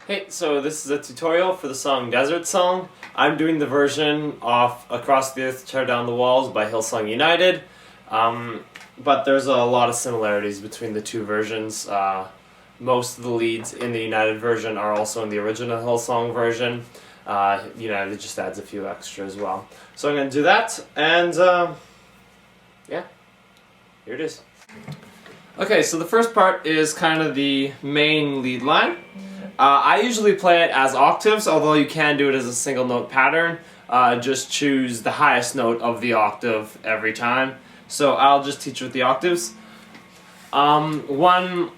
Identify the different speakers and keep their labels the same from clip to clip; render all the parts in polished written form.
Speaker 1: Hey, so this is a tutorial for the song Desert Song. I'm doing the version of Across the Earth, Tear Down the Walls by Hillsong United. But there's a lot of similarities between the two versions. Most of the leads in the United version are also in the original Hillsong version. United just adds a few extra as well. So I'm going to do that, and yeah, here it is. Okay, so the first part is kind of the main lead line. I usually play it as octaves, although you can do it as a single note pattern. Just choose the highest note of the octave every time. So I'll just teach you with the octaves. One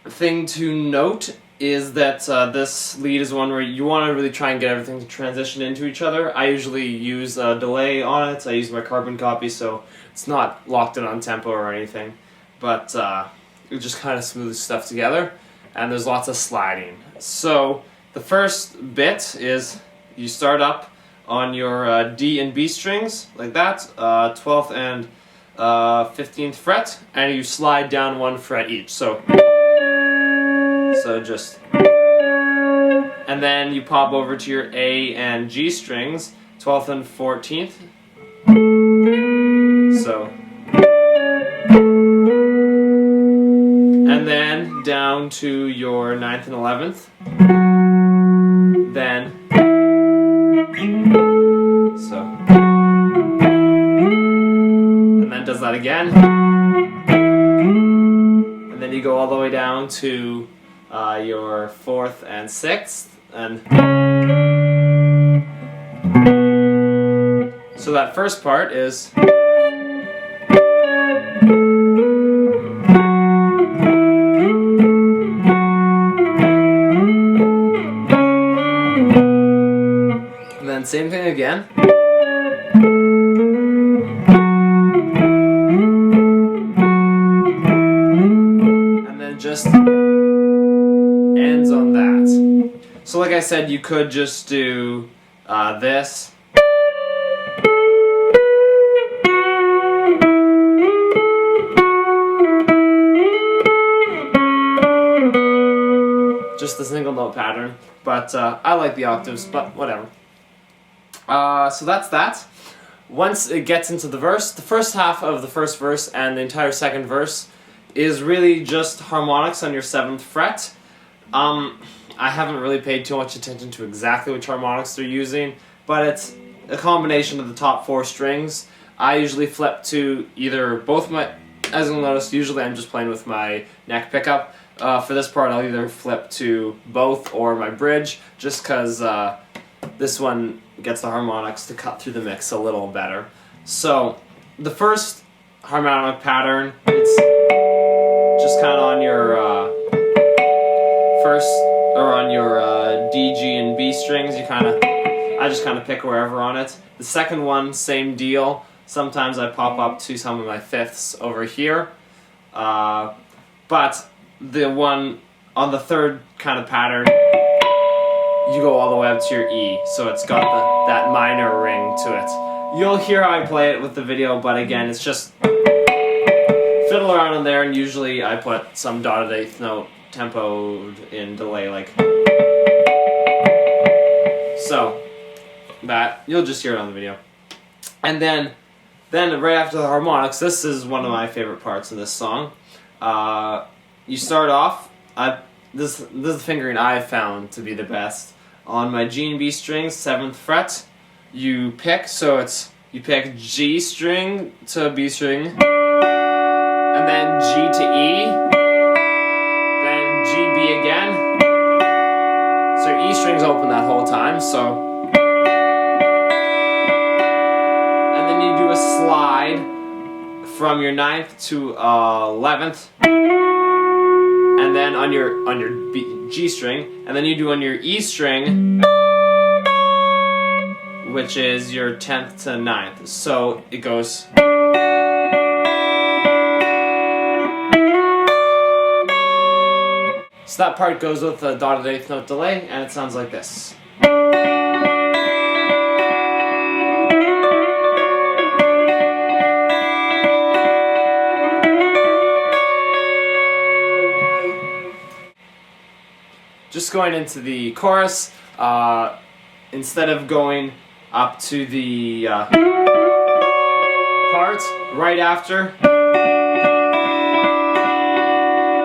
Speaker 1: thing to note is that this lead is one where you want to really try and get everything to transition into each other. I usually use a delay on it. I use my carbon copy, so it's not locked in on tempo or anything. But it just kind of smooths stuff together. And there's lots of sliding. So the first bit is you start up on your D and B strings, like that, 12th and 15th fret, and you slide down one fret each. So just, and then you pop over to your A and G strings, 12th and 14th. So, and then down to your 9th and 11th. Then, so, and then does that again. And then you go all the way down to your 4th and 6th. And so that first part is same thing again. And then just ends on that. So like I said, you could just do this. Just the single note pattern. But I like the octaves, but whatever. So that's that. Once it gets into the verse, the first half of the first verse and the entire second verse is really just harmonics on your 7th fret. I haven't really paid too much attention to exactly which harmonics they're using, but it's a combination of the top 4 strings. I usually flip to either both my, as you'll notice, usually I'm just playing with my neck pickup. For this part, I'll either flip to both or my bridge, just because this one gets the harmonics to cut through the mix a little better. So the first harmonic pattern, it's just kind of on your first, or on your D, G, and B strings. I just kind of pick wherever on it. The second one, same deal. Sometimes I pop up to some of my 5ths over here. But the one on the third kind of pattern, you go all the way up to your E, so it's got that minor ring to it. You'll hear how I play it with the video, but again, it's just fiddle around in there, and usually I put some dotted 8th note tempoed in delay, like so. That you'll just hear it on the video, and then right after the harmonics, this is one of my favorite parts of this song. You start off. This is the fingering I've found to be the best. On my G and B strings, 7th fret, you pick, so you pick G string to B string, and then G to E, then G, B again. So your E string's open that whole time, so. And then you do a slide from your 9th to 11th. And then on your G string, and then you do on your E string, which is your 10th to 9th. So it goes. So that part goes with a dotted 8th note delay, and it sounds like this. just going into the chorus, instead of going up to the part right after,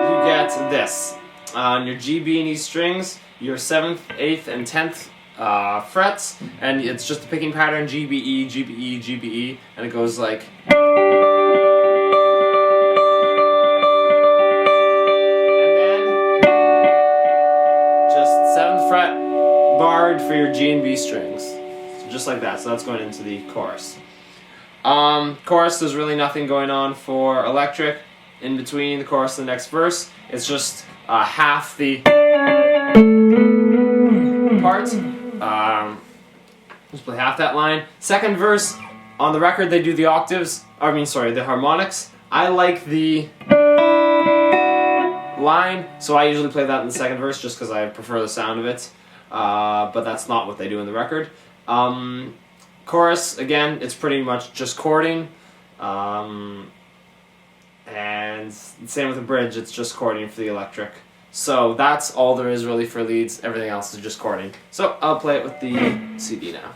Speaker 1: you get this. On your G, B, and E strings, your 7th, 8th, and 10th frets, and it's just a picking pattern, G, B, E, G, B, E, G, B, E, and it goes like... barred for your G and B strings. So just like that. So that's going into the chorus. Chorus, there's really nothing going on for electric in between the chorus and the next verse. It's just half the part. Just play half that line. Second verse, on the record they do the octaves, the harmonics. I like the line, so I usually play that in the second verse just because I prefer the sound of it. But that's not what they do in the record. Chorus, again, it's pretty much just chording. And same with the bridge, it's just chording for the electric. So that's all there is really for leads. Everything else is just chording. So I'll play it with the CD now.